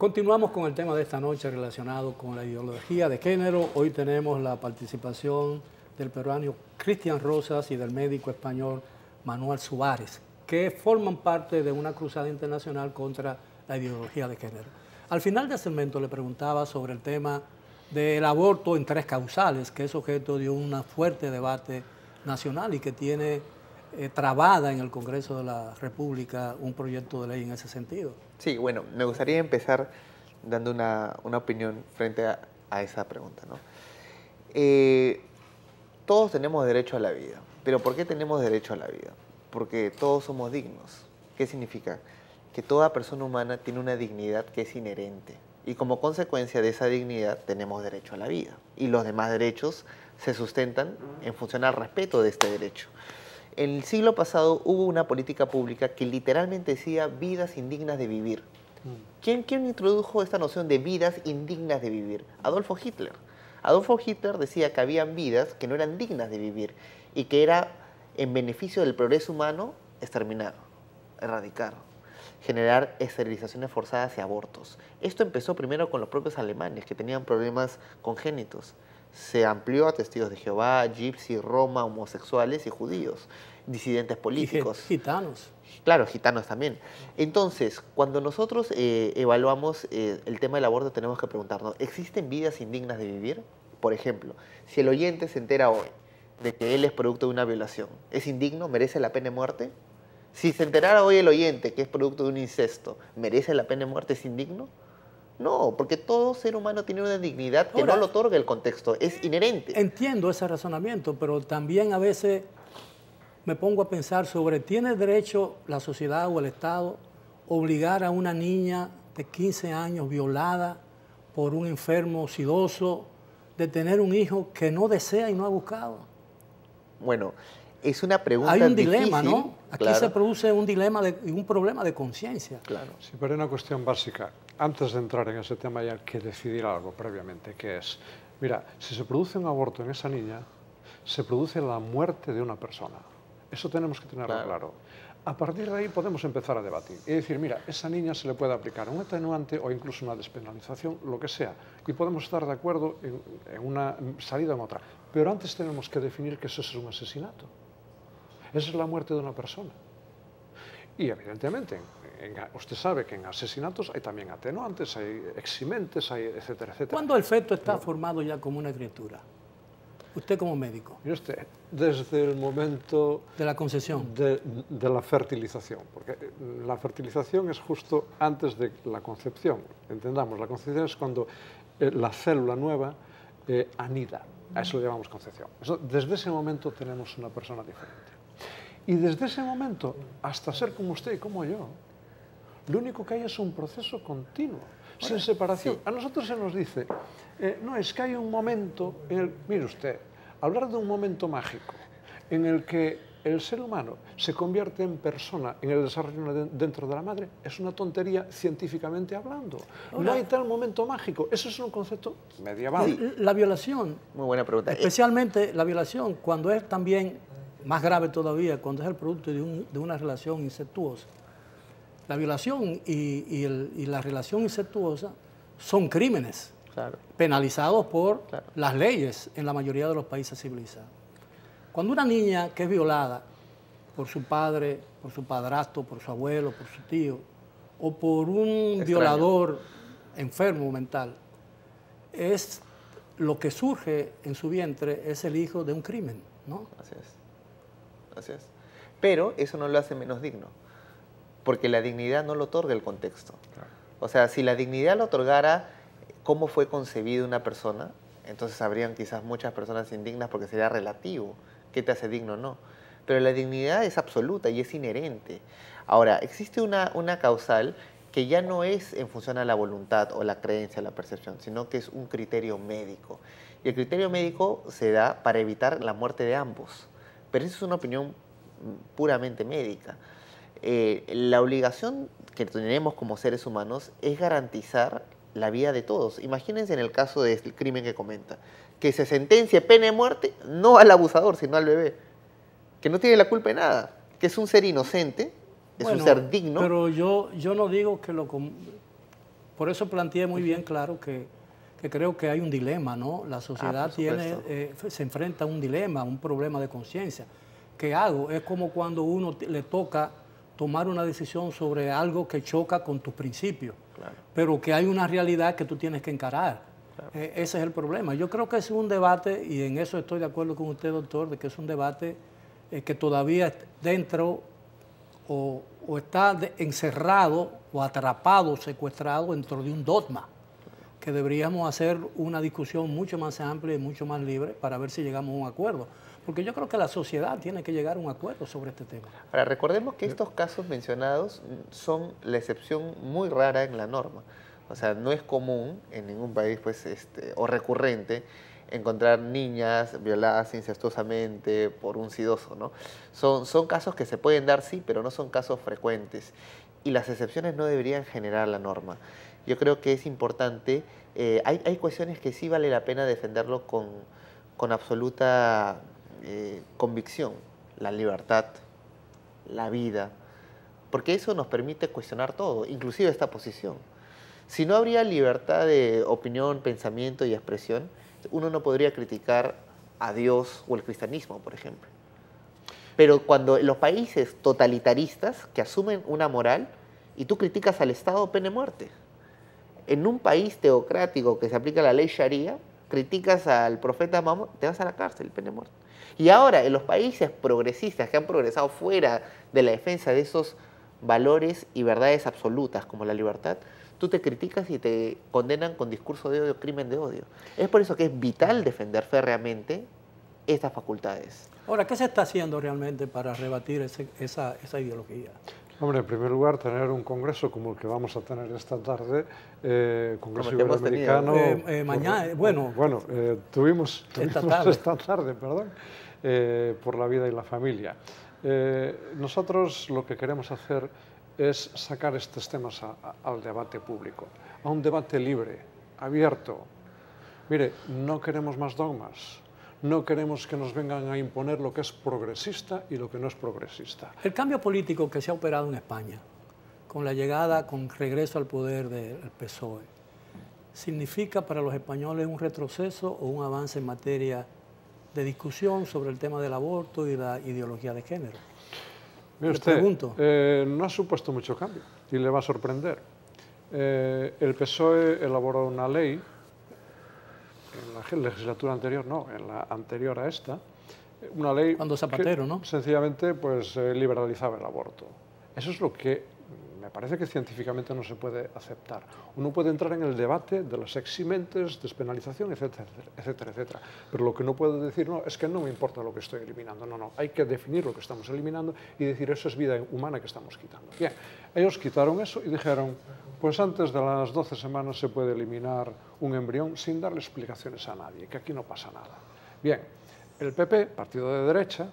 Continuamos con el tema de esta noche relacionado con la ideología de género. Hoy tenemos la participación del peruano Cristian Rosas y del médico español Manuel Suárez, que forman parte de una cruzada internacional contra la ideología de género. Al final del segmento le preguntaba sobre el tema del aborto en 3 causales, que es objeto de un fuerte debate nacional y que tiene trabada en el Congreso de la República un proyecto de ley en ese sentido. Sí, bueno, me gustaría empezar dando una opinión frente a esa pregunta, ¿no? Todos tenemos derecho a la vida, pero ¿por qué tenemos derecho a la vida? Porque todos somos dignos. ¿Qué significa? Que toda persona humana tiene una dignidad que es inherente y como consecuencia de esa dignidad tenemos derecho a la vida y los demás derechos se sustentan en función al respeto de este derecho. En el siglo pasado hubo una política pública que literalmente decía vidas indignas de vivir. ¿Quién introdujo esta noción de vidas indignas de vivir? Adolfo Hitler. Adolfo Hitler decía que habían vidas que no eran dignas de vivir y que era en beneficio del progreso humano exterminar, erradicar, generar esterilizaciones forzadas y abortos. Esto empezó primero con los propios alemanes que tenían problemas congénitos. Se amplió a testigos de Jehová, gypsy, Roma, homosexuales y judíos, disidentes políticos. Y gitanos. Claro, gitanos también. Entonces, cuando nosotros evaluamos el tema del aborto, tenemos que preguntarnos, ¿existen vidas indignas de vivir? Por ejemplo, si el oyente se entera hoy de que él es producto de una violación, ¿es indigno? ¿Merece la pena de muerte? Si se enterara hoy el oyente que es producto de un incesto, ¿merece la pena de muerte? ¿Es indigno? No, porque todo ser humano tiene una dignidad que no lo otorga el contexto, es inherente. Entiendo ese razonamiento, pero también a veces me pongo a pensar sobre, ¿tiene derecho la sociedad o el Estado obligar a una niña de 15 años violada por un enfermo sidoso de tener un hijo que no desea y no ha buscado? Bueno, es una pregunta difícil. Hay un difícil, dilema, ¿no? Aquí claro. se produce un dilema y un problema de conciencia. Claro. Sí, pero hay una cuestión básica. Antes de entrar en ese tema hay que decidir algo previamente, que es, mira, si se produce un aborto en esa niña, se produce la muerte de una persona. Eso tenemos que tenerlo claro. A partir de ahí podemos empezar a debatir y decir, mira, a esa niña se le puede aplicar un atenuante o incluso una despenalización, lo que sea, y podemos estar de acuerdo en una salida o en otra. Pero antes tenemos que definir que eso es un asesinato. Esa es la muerte de una persona. Y evidentemente, usted sabe que en asesinatos hay también atenuantes, hay eximentes, hay etcétera, etcétera. ¿Cuándo el feto está formado ya como una criatura? Usted como médico. Mire usted, desde el momento de la concepción. De la fertilización, porque la fertilización es justo antes de la concepción. Entendamos, la concepción es cuando la célula nueva anida. A eso lo llamamos concepción. Desde ese momento tenemos una persona diferente. Y desde ese momento, hasta ser como usted y como yo, lo único que hay es un proceso continuo, sin separación. Sí. A nosotros se nos dice, no, es que hay un momento, mire usted, hablar de un momento mágico en el que el ser humano se convierte en persona en el desarrollo dentro de la madre, es una tontería científicamente hablando. No hay tal momento mágico, eso es un concepto medieval. Sí. La violación. Muy buena pregunta. Especialmente la violación, cuando es también más grave todavía, cuando es el producto de una relación incestuosa. La violación y la relación incestuosa son crímenes penalizados por las leyes en la mayoría de los países civilizados. Cuando una niña que es violada por su padre, por su padrastro, por su abuelo, por su tío, o por un violador enfermo mental, es lo que surge en su vientre, es el hijo de un crimen, ¿no? Así es. Así es. Pero eso no lo hace menos digno, porque la dignidad no lo otorga el contexto. Claro. O sea, si la dignidad lo otorgara cómo fue concebida una persona, entonces habrían quizás muchas personas indignas porque sería relativo, qué te hace digno o no. Pero la dignidad es absoluta y es inherente. Ahora, existe una causal que ya no es en función a la voluntad o la creencia, la percepción, sino que es un criterio médico. Y el criterio médico se da para evitar la muerte de ambos. Pero eso es una opinión puramente médica. La obligación que tenemos como seres humanos es garantizar la vida de todos. Imagínense en el caso del crimen que comenta, que se sentencie pena de muerte no al abusador, sino al bebé, que no tiene la culpa de nada, que es un ser inocente, es un ser digno. Pero yo no digo que por eso planteé muy bien claro que creo que hay un dilema, ¿no? La sociedad se enfrenta a un dilema, un problema de conciencia. ¿Qué hago? Es como cuando uno le toca tomar una decisión sobre algo que choca con tus principios, claro, pero que hay una realidad que tú tienes que encarar. Claro. Ese es el problema. Yo creo que es un debate, y en eso estoy de acuerdo con usted, doctor, de que es un debate que todavía dentro o está encerrado o atrapado, secuestrado dentro de un dogma, que deberíamos hacer una discusión mucho más amplia y mucho más libre para ver si llegamos a un acuerdo. Porque yo creo que la sociedad tiene que llegar a un acuerdo sobre este tema. Ahora, recordemos que estos casos mencionados son la excepción muy rara en la norma. O sea, no es común en ningún país, pues, o recurrente, encontrar niñas violadas incestuosamente por un sidoso, ¿no? Son casos que se pueden dar, sí, pero no son casos frecuentes. Y las excepciones no deberían generar la norma. Yo creo que es importante, hay cuestiones que sí vale la pena defenderlo con absoluta convicción. La libertad, la vida, porque eso nos permite cuestionar todo, inclusive esta posición. Si no habría libertad de opinión, pensamiento y expresión, uno no podría criticar a Dios o el cristianismo, por ejemplo. Pero cuando los países totalitaristas que asumen una moral y tú criticas al Estado, pena de muerte. En un país teocrático que se aplica la ley Sharia, criticas al profeta Mahoma, te vas a la cárcel, pena de muerte. Y ahora, en los países progresistas que han progresado fuera de la defensa de esos valores y verdades absolutas como la libertad, tú te criticas y te condenan con discurso de odio, crimen de odio. Es por eso que es vital defender férreamente estas facultades. Ahora, ¿qué se está haciendo realmente para rebatir esa ideología? Hombre, en primer lugar, tener un congreso como el que vamos a tener esta tarde, Congreso Iberoamericano. Mañana, tuvimos esta tarde, por la vida y la familia. Nosotros lo que queremos hacer es sacar estos temas al debate público, a un debate libre, abierto. Mire, no queremos más dogmas. No queremos que nos vengan a imponer lo que es progresista y lo que no es progresista. El cambio político que se ha operado en España, con la llegada, con regreso al poder del PSOE, ¿significa para los españoles un retroceso o un avance en materia de discusión sobre el tema del aborto y la ideología de género? Mire usted, no ha supuesto mucho cambio y le va a sorprender. El PSOE elaboró una ley en la legislatura anterior, no, en la anterior a esta, una ley cuando Zapatero, ¿no? Sencillamente pues, liberalizaba el aborto. Eso es lo que me parece que científicamente no se puede aceptar. Uno puede entrar en el debate de las eximentes, despenalización, etcétera, etcétera, etcétera. Pero lo que no puedo decir, no, es que no me importa lo que estoy eliminando. No, no, hay que definir lo que estamos eliminando y decir, eso es vida humana que estamos quitando. Bien, ellos quitaron eso y dijeron, pues antes de las 12 semanas se puede eliminar un embrión sin darle explicaciones a nadie, que aquí no pasa nada. Bien, el PP, partido de derecha,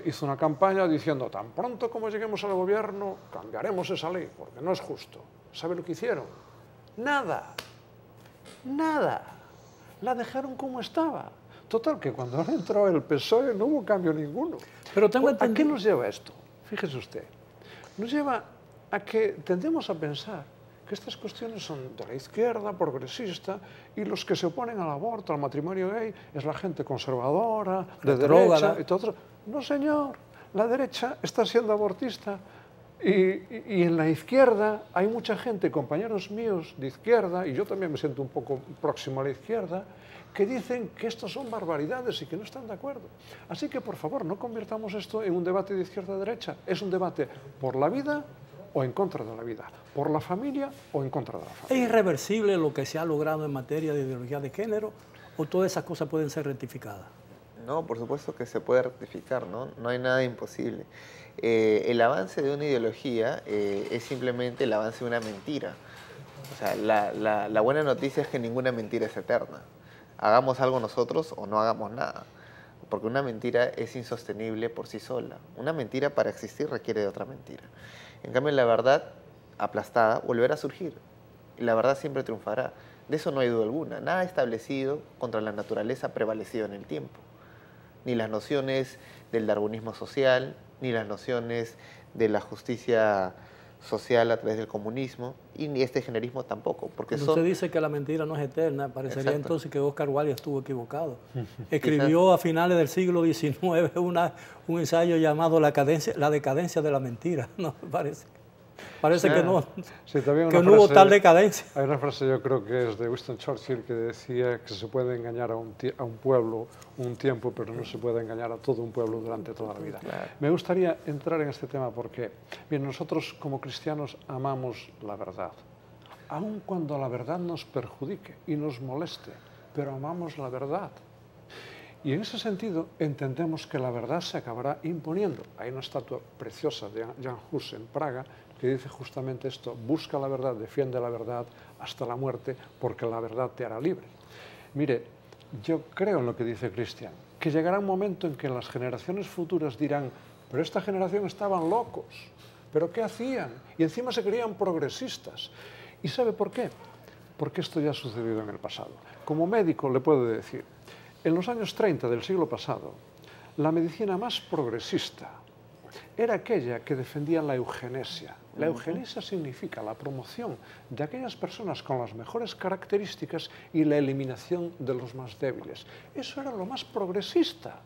hizo una campaña diciendo, tan pronto como lleguemos al gobierno, cambiaremos esa ley, porque no es justo. ¿Sabe lo que hicieron? Nada, nada. La dejaron como estaba. Total, que cuando entró el PSOE no hubo cambio ninguno. Pero tengo ¿A qué nos lleva esto? Fíjese usted. Nos lleva a que tendemos a pensar que estas cuestiones son de la izquierda, progresista, y los que se oponen al aborto, al matrimonio gay, es la gente conservadora, de derecha y todo. No, señor, la derecha está siendo abortista y en la izquierda hay mucha gente, compañeros míos de izquierda, y yo también me siento un poco próximo a la izquierda, que dicen que esto son barbaridades y que no están de acuerdo. Así que, por favor, no convirtamos esto en un debate de izquierda-derecha. Es un debate por la vida o en contra de la vida, por la familia o en contra de la familia. ¿Es irreversible lo que se ha logrado en materia de ideología de género o todas esas cosas pueden ser rectificadas? No, por supuesto que se puede rectificar, ¿no? No hay nada imposible. El avance de una ideología es simplemente el avance de una mentira. O sea, la buena noticia es que ninguna mentira es eterna. Hagamos algo nosotros o no hagamos nada. Porque una mentira es insostenible por sí sola. Una mentira para existir requiere de otra mentira. En cambio, la verdad aplastada volverá a surgir. Y la verdad siempre triunfará. De eso no hay duda alguna. Nada establecido contra la naturaleza ha prevalecido en el tiempo. Ni las nociones del darwinismo social, ni las nociones de la justicia social a través del comunismo, y este generismo tampoco. Porque Cuando usted dice que la mentira no es eterna, parecería Exacto. entonces que Oscar Wilde estuvo equivocado. Escribió a finales del siglo XIX un ensayo llamado La decadencia de la mentira. No, parece que no, Sí, también que una no hubo frase- tal decadencia. Hay una frase, yo creo que es de Winston Churchill, que decía que se puede engañar a un pueblo un tiempo, pero no se puede engañar a todo un pueblo durante toda la vida. Claro. Me gustaría entrar en este tema porque, bien, nosotros como cristianos amamos la verdad, aun cuando la verdad nos perjudique y nos moleste, pero amamos la verdad. Y en ese sentido entendemos que la verdad se acabará imponiendo. Hay una estatua preciosa de Jan Hus en Praga que dice justamente esto: busca la verdad, defiende la verdad hasta la muerte, porque la verdad te hará libre. Mire, yo creo en lo que dice Cristian, que llegará un momento en que las generaciones futuras dirán: pero esta generación estaban locos, ¿pero qué hacían? Y encima se creían progresistas. ¿Y sabe por qué? Porque esto ya ha sucedido en el pasado. Como médico le puedo decir, en los años 30 del siglo pasado, la medicina más progresista era aquella que defendía la eugenesia. La eugenesia significa la promoción de aquellas personas con las mejores características y la eliminación de los más débiles. Eso era lo más progresista.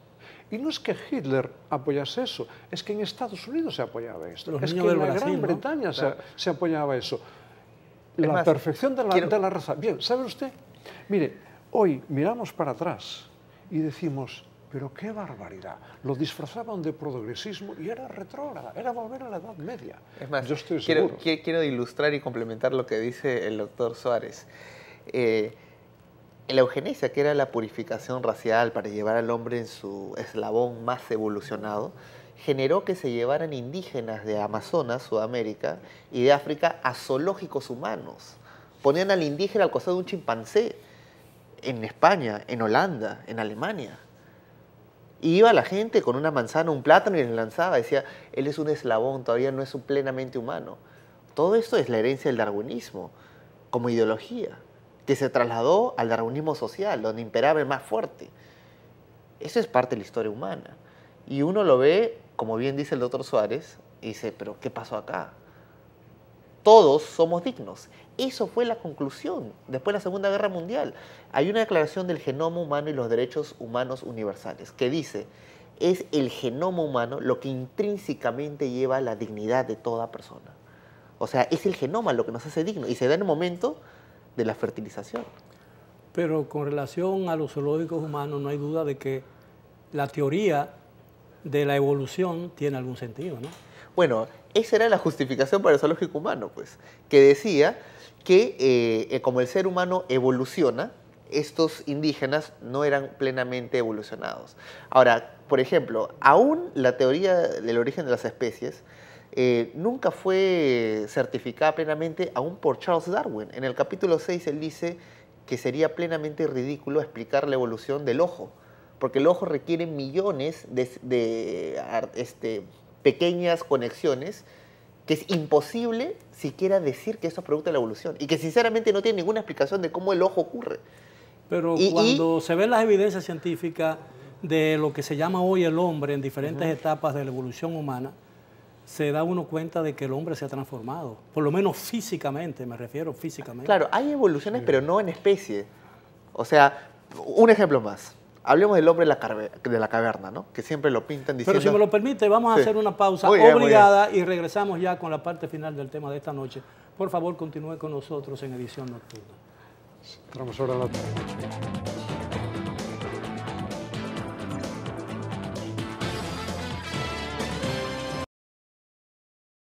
Y no es que Hitler apoyase eso, es que en Estados Unidos se apoyaba esto, Los es que niños en del la Brasil, Gran ¿no? Bretaña se apoyaba eso. Es La más, perfección de quiero- la raza. Bien, ¿sabe usted? Mire, hoy miramos para atrás y decimos, pero qué barbaridad. Lo disfrazaban de progresismo y era retrógrada, era volver a la Edad Media. Es más, yo estoy seguro. quiero ilustrar y complementar lo que dice el doctor Suárez. La eugenesia, que era la purificación racial para llevar al hombre en su eslabón más evolucionado, generó que se llevaran indígenas de Amazonas, Sudamérica, y de África a zoológicos humanos. Ponían al indígena al costado de un chimpancé en España, en Holanda, en Alemania. Y iba la gente con una manzana, un plátano y les lanzaba. Decía, él es un eslabón, todavía no es un plenamente humano. Todo esto es la herencia del darwinismo como ideología, que se trasladó al darwinismo social, donde imperaba el más fuerte. Eso es parte de la historia humana. Y uno lo ve, como bien dice el doctor Suárez, y dice, pero ¿qué pasó acá? Todos somos dignos. Eso fue la conclusión después de la Segunda Guerra Mundial. Hay una declaración del genoma humano y los derechos humanos universales que dice, es el genoma humano lo que intrínsecamente lleva la dignidad de toda persona. O sea, es el genoma lo que nos hace dignos y se da en el momento de la fertilización. Pero con relación a los zoológicos humanos no hay duda de que la teoría de la evolución tiene algún sentido, ¿no? Bueno, esa era la justificación para el zoológico humano, pues, que decía que como el ser humano evoluciona, estos indígenas no eran plenamente evolucionados. Ahora, por ejemplo, aún la teoría del origen de las especies nunca fue certificada plenamente, aún por Charles Darwin. En el capítulo 6 él dice que sería plenamente ridículo explicar la evolución del ojo, porque el ojo requiere millones de pequeñas conexiones que es imposible siquiera decir que eso es producto de la evolución y que sinceramente no tiene ninguna explicación de cómo el ojo ocurre. Pero cuando se ven las evidencias científicas de lo que se llama hoy el hombre en diferentes etapas de la evolución humana, se da uno cuenta de que el hombre se ha transformado, por lo menos físicamente, me refiero físicamente. Claro, hay evoluciones, pero no en especie. O sea, un ejemplo más. Hablemos del hombre de la caverna, ¿no? Que siempre lo pintan diciendo... Pero si me lo permite, vamos a hacer una pausa Muy bien, obligada y regresamos ya con la parte final del tema de esta noche. Por favor, continúe con nosotros en Edición Nocturna. Entramos ahora en la...